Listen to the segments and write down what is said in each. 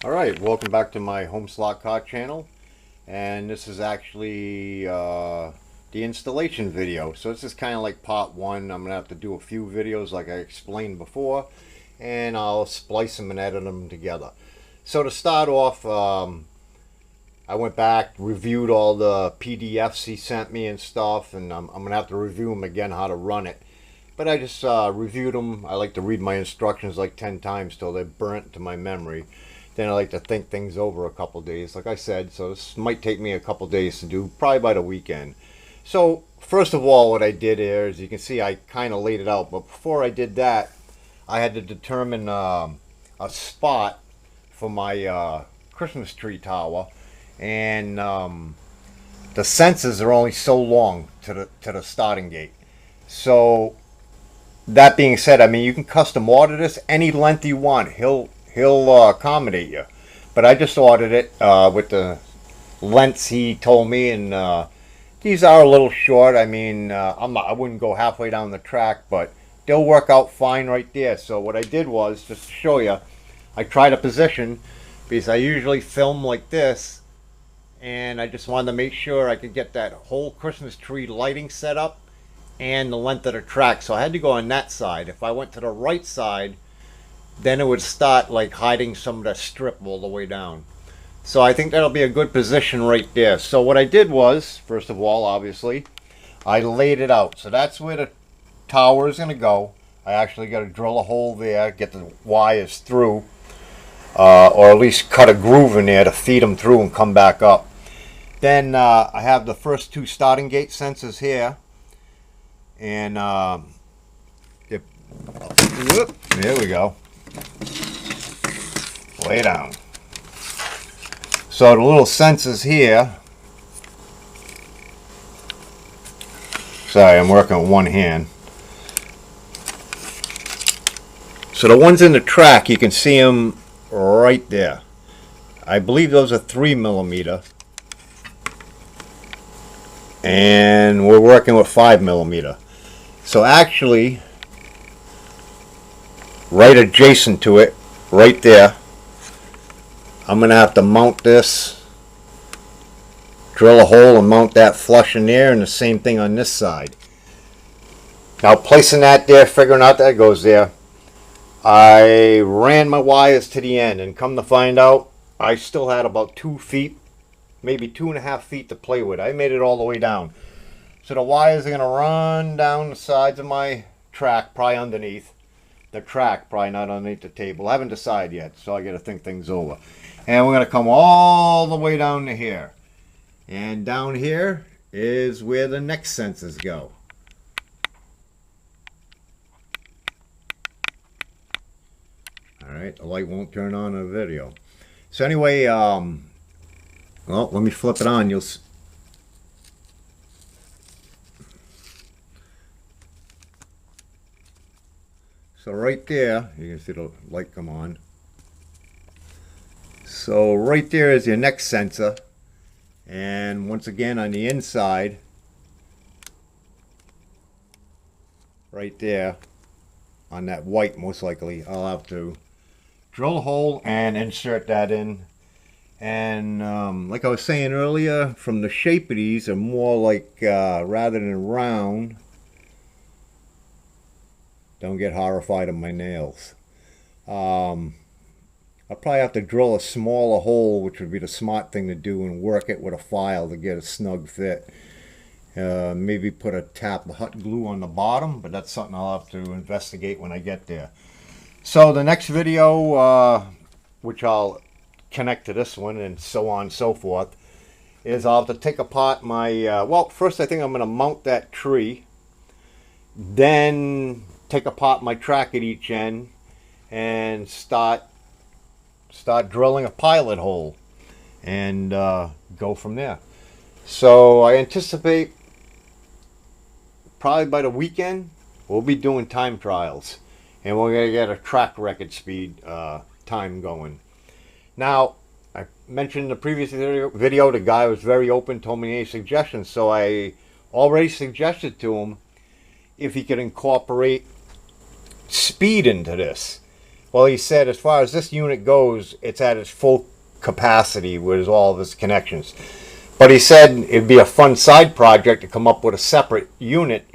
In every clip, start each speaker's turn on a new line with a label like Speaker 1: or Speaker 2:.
Speaker 1: Alright, welcome back to my Homeslotcar channel, and this is actually the installation video. So this is kind of like part one. I'm going to have to do a few videos like I explained before, and I'll splice them and edit them together. So to start off, I went back, reviewed all the PDFs he sent me and stuff, and I'm going to have to review them again how to run it. But I just reviewed them. I like to read my instructions like 10 times till they're burnt to my memory. Then I like to think things over a couple days, like I said. So this might take me a couple days to do, probably by the weekend. So first of all, what I did here, as you can see, I kind of laid it out. But before I did that, I had to determine a spot for my Christmas tree tower, and the sensors are only so long to the starting gate. So that being said, I mean, you can custom order this any length you want. He'll accommodate you. But I just ordered it with the lengths he told me, and these are a little short. I mean, I wouldn't go halfway down the track, but they'll work out fine right there. So what I did was, just to show you, I tried a position because I usually film like this, and I just wanted to make sure I could get that whole Christmas tree lighting set up and the length of the track. So I had to go on that side. If I went to the right side, then it would start like hiding some of the strip all the way down. So I think that'll be a good position right there. So what I did was, first of all, obviously, I laid it out. So that's where the tower is going to go. I actually got to drill a hole there, get the wires through, or at least cut a groove in there to feed them through and come back up. Then I have the first two starting gate sensors here, and there we go. Lay down. So the little sensors here. Sorry, I'm working with one hand. So the ones in the track, you can see them right there. I believe those are 3mm, and we're working with 5mm. So actually, right adjacent to it, right there, I'm going to have to mount this, drill a hole and mount that flush in there, and the same thing on this side. Now placing that there, figuring out that goes there, I ran my wires to the end, and come to find out, I still had about 2 feet, maybe 2.5 feet to play with. I made it all the way down. So the wires are going to run down the sides of my track, probably underneath the track, probably not underneath the table. I haven't decided yet, so I got to think things over. And we're going to come all the way down to here. And down here is where the next sensors go. Alright, the light won't turn on in the video. So anyway, well, let me flip it on. You'll see. So right there, you can see the light come on. So right there is your next sensor. And once again on the inside, right there, on that white most likely, I'll have to drill a hole and insert that in. And like I was saying earlier, from the shape of these, are more like, rather than round, don't get horrified of my nails. I'll probably have to drill a smaller hole, which would be the smart thing to do, and work it with a file to get a snug fit. Maybe put a tap of hot glue on the bottom, but that's something I'll have to investigate when I get there. So the next video, which I'll connect to this one and so on and so forth, is I'll have to take apart my, well, first I think I'm going to mount that tree, then take apart my track at each end and start drilling a pilot hole and go from there. So I anticipate probably by the weekend we'll be doing time trials, and we're going to get a track record speed time going. Now, I mentioned in the previous video the guy was very open, told me any suggestions, so I already suggested to him if he could incorporate speed into this. Well, he said as far as this unit goes, it's at its full capacity with all of its connections. But he said it'd be a fun side project to come up with a separate unit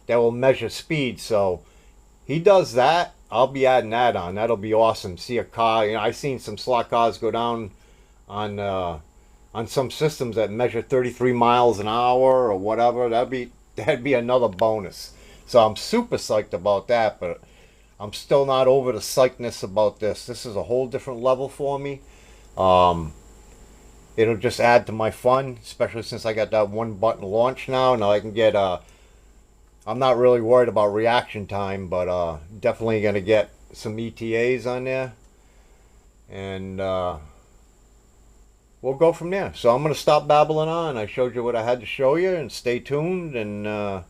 Speaker 1: that will measure speed. So he does that. I'll be adding that on. That'll be awesome. See a car. You know, I've seen some slot cars go down on some systems that measure 33 miles an hour or whatever. That'd be another bonus. So I'm super psyched about that, but I'm still not over the psychness about this. This is a whole different level for me. It'll just add to my fun, especially since I got that one button launch now. Now I can get, I'm not really worried about reaction time, but definitely going to get some ETAs on there. And we'll go from there. So I'm going to stop babbling on. I showed you what I had to show you, and stay tuned. And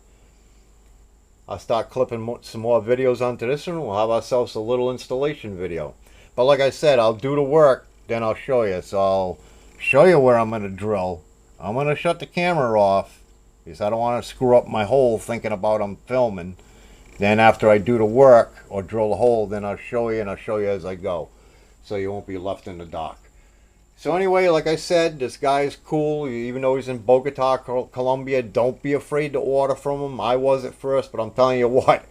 Speaker 1: I'll start clipping some more videos onto this one. We'll have ourselves a little installation video. But like I said, I'll do the work, then I'll show you. So I'll show you where I'm going to drill. I'm going to shut the camera off because I don't want to screw up my hole thinking about I'm filming. Then after I do the work or drill the hole, then I'll show you, and I'll show you as I go, so you won't be left in the dark. So anyway, like I said, this guy is cool. Even though he's in Bogota, Colombia, don't be afraid to order from him. I was at first, but I'm telling you what,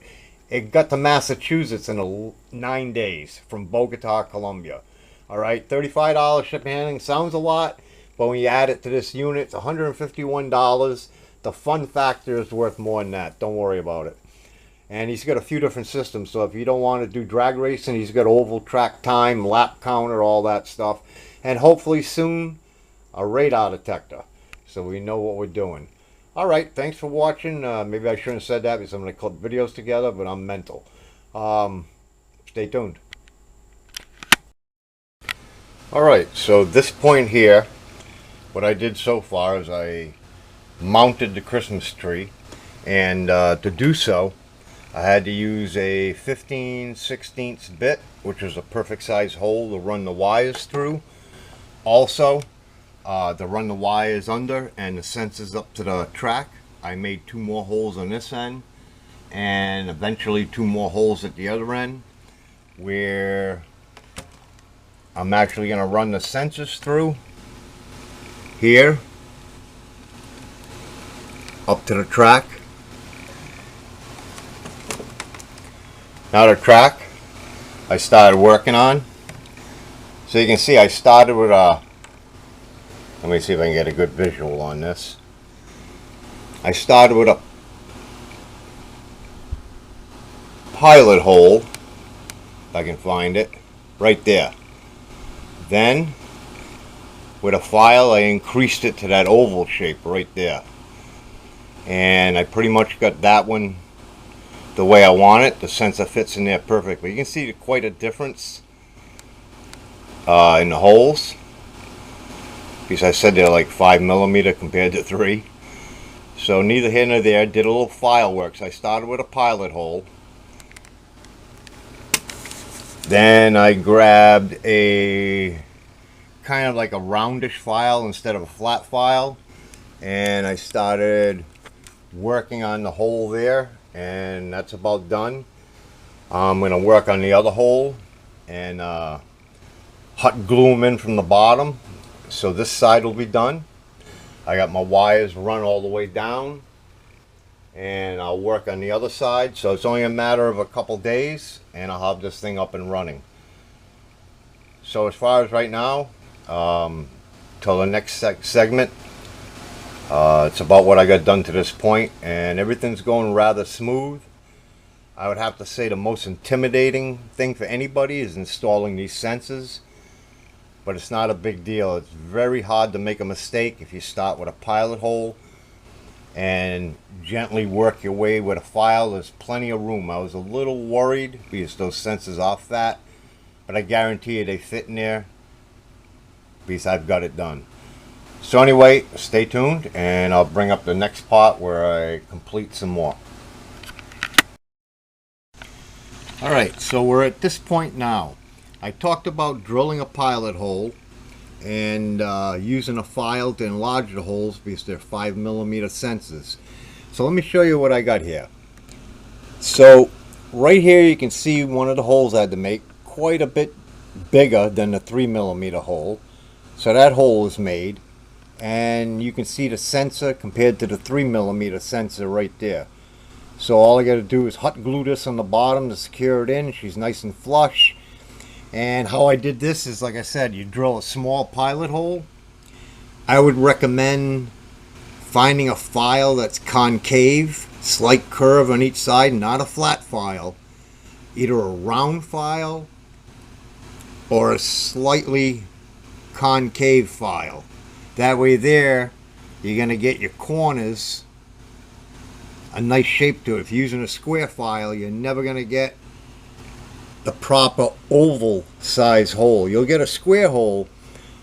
Speaker 1: it got to Massachusetts in 9 days from Bogota, Colombia. All right, $35 shipping handling sounds a lot, but when you add it to this unit, it's $151. The fun factor is worth more than that. Don't worry about it. And he's got a few different systems, so if you don't want to do drag racing, he's got oval track time, lap counter, all that stuff. And hopefully soon, a radar detector, so we know what we're doing. All right, thanks for watching. Maybe I shouldn't have said that because I'm going to clip videos together, but I'm mental. Stay tuned. All right, so this point here, what I did so far is I mounted the Christmas tree, and to do so, I had to use a 15/16 bit, which is a perfect size hole to run the wires through. Also, to run the wires under and the sensors up to the track. I made 2 more holes on this end, and eventually 2 more holes at the other end, where I'm actually going to run the sensors through here up to the track. Now the track I started working on. So you can see I started with a, let me see if I can get a good visual on this. I started with a pilot hole, if I can find it, right there. Then with a file I increased it to that oval shape right there. And I pretty much got that one the way I want it. The sensor fits in there perfectly. You can see quite a difference in the holes, because I said they're like 5mm compared to 3. So neither here nor there. Did a little file work. So I started with a pilot hole. Then I grabbed a kind of like a roundish file instead of a flat file, and I started working on the hole there, and that's about done. I'm going to work on the other hole and hot glue them in from the bottom, so this side will be done. I got my wires run all the way down, and I'll work on the other side. So it's only a matter of a couple days, and I'll have this thing up and running. So as far as right now, till the next segment, it's about what I got done to this point, and everything's going rather smooth. I would have to say the most intimidating thing for anybody is installing these sensors, but it's not a big deal. It's very hard to make a mistake if you start with a pilot hole and gently work your way with a file. There's plenty of room. I was a little worried because those sensors are fat, but I guarantee you they fit in there because I've got it done. So anyway, stay tuned, and I'll bring up the next part where I complete some more. Alright, so we're at this point now. I talked about drilling a pilot hole and using a file to enlarge the holes because they're 5mm sensors. So let me show you what I got here. So right here you can see one of the holes I had to make, quite a bit bigger than the 3mm hole. So that hole is made, and you can see the sensor compared to the 3mm sensor right there. So all I got to do is hot glue this on the bottom to secure it in. She's nice and flush. And how I did this is, like I said, you drill a small pilot hole. I would recommend finding a file that's concave, slight curve on each side, not a flat file. Either a round file or a slightly concave file. That way there, you're going to get your corners a nice shape to it. If you're using a square file, you're never going to get the proper oval size hole. You'll get a square hole,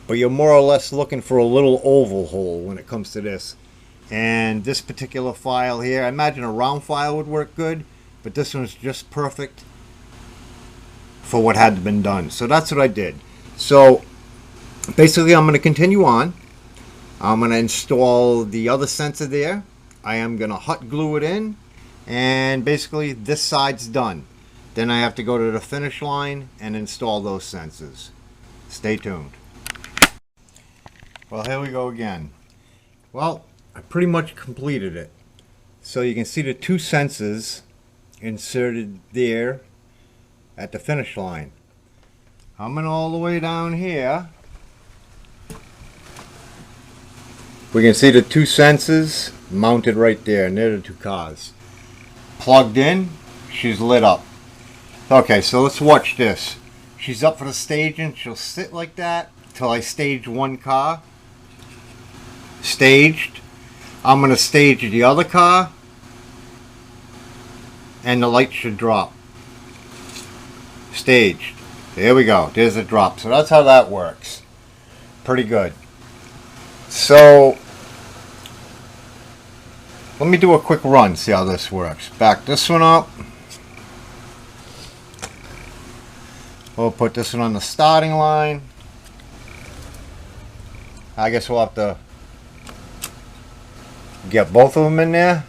Speaker 1: but you're more or less looking for a little oval hole when it comes to this. And this particular file here, I imagine a round file would work good, but this one's just perfect for what had been done. So that's what I did. So basically I'm going to continue on. I'm going to install the other sensor there. I am going to hot glue it in, and basically this side's done. Then I have to go to the finish line and install those sensors. Stay tuned. Well, here we go again. Well, I pretty much completed it. So you can see the two sensors inserted there at the finish line. Coming all the way down here, we can see the two sensors mounted right there, and they're the two cars. Plugged in, she's lit up. Okay, so let's watch this. She's up for the staging. She'll sit like that till I stage one car. Staged. I'm going to stage the other car, and the light should drop. Staged. There we go. There's a drop. So that's how that works. Pretty good. So let me do a quick run, see how this works. Back this one up. We'll put this one on the starting line. I guess we'll have to get both of them in there.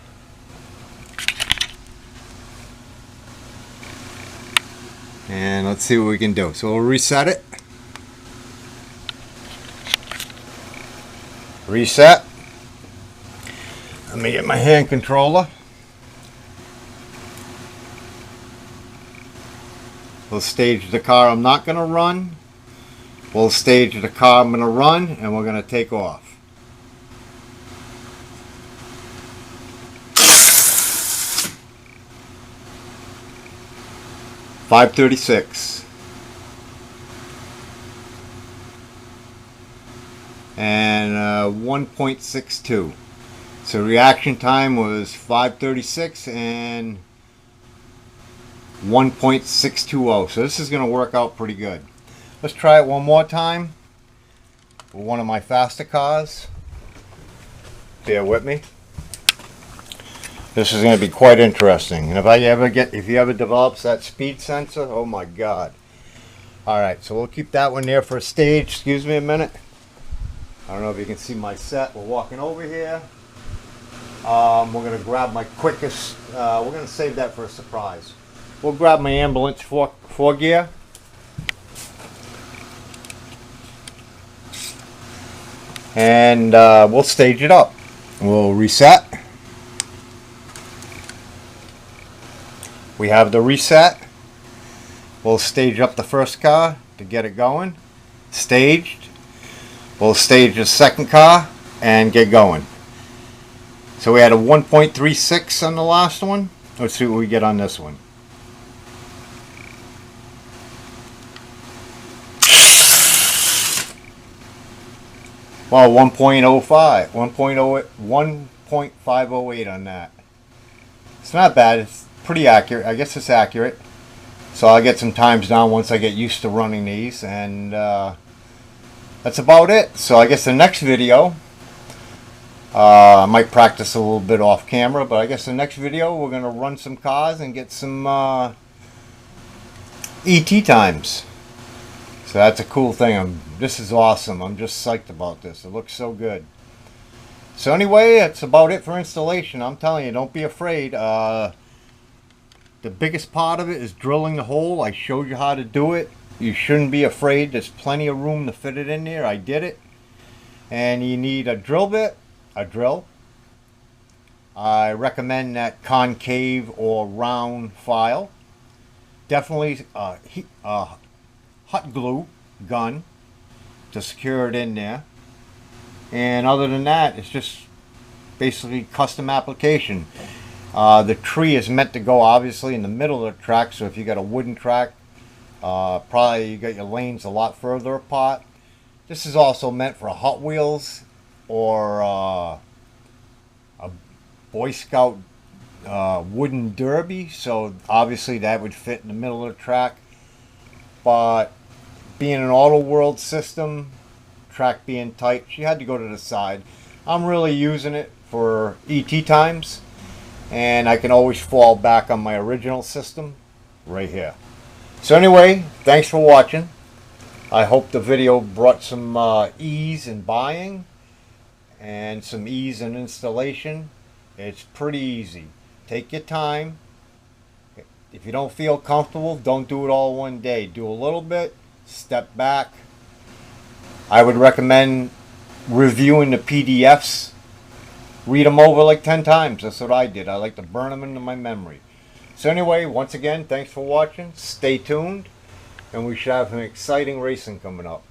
Speaker 1: And let's see what we can do. So we'll reset it. Reset. Let me get my hand controller. We'll stage the car I'm not going to run. We'll stage the car I'm going to run, and we're going to take off. .536 and 1.62. So reaction time was 5:36 and 1.620. So this is going to work out pretty good. Let's try it one more time with one of my faster cars. Bear with me. This is going to be quite interesting. And if you ever develops that speed sensor, oh my God. All right, so we'll keep that one there for a stage. Excuse me a minute. I don't know if you can see my set. We're walking over here. We're going to grab my quickest. We're going to save that for a surprise. We'll grab my ambulance four gear. And we'll stage it up. We'll reset. We have the reset. We'll stage up the first car to get it going. Staged. We'll stage the second car and get going. So we had a 1.36 on the last one. Let's see what we get on this one. Well, 1.05, 1.508 on that. It's not bad. It's pretty accurate. I guess it's accurate. So I'll get some times down once I get used to running these, and that's about it. So I guess the next video, I might practice a little bit off camera, but I guess the next video we're going to run some cars and get some ET times. So that's a cool thing. This is awesome. I'm just psyched about this. It looks so good. So anyway, that's about it for installation. I'm telling you, don't be afraid. The The biggest part of it is drilling the hole. I showed you how to do it. You shouldn't be afraid. There's plenty of room to fit it in there. I did it. And you need a drill bit, a drill. I recommend that concave or round file. Definitely hot glue gun to secure it in there. And other than that, it's just basically custom application. The tree is meant to go obviously in the middle of the track, so if you got a wooden track, probably you got your lanes a lot further apart. This is also meant for Hot Wheels or a Boy Scout wooden derby, so obviously that would fit in the middle of the track. But being an auto world system, track being tight, she had to go to the side. I'm really using it for ET times, and I can always fall back on my original system right here. So anyway, thanks for watching. I hope the video brought some ease in buying and some ease in installation. It's pretty easy. Take your time. If you don't feel comfortable, don't do it all one day. Do a little bit, step back. I would recommend reviewing the PDFs. Read them over like 10 times. That's what I did. I like to burn them into my memory. So anyway, once again, thanks for watching. Stay tuned, and we should have some exciting racing coming up.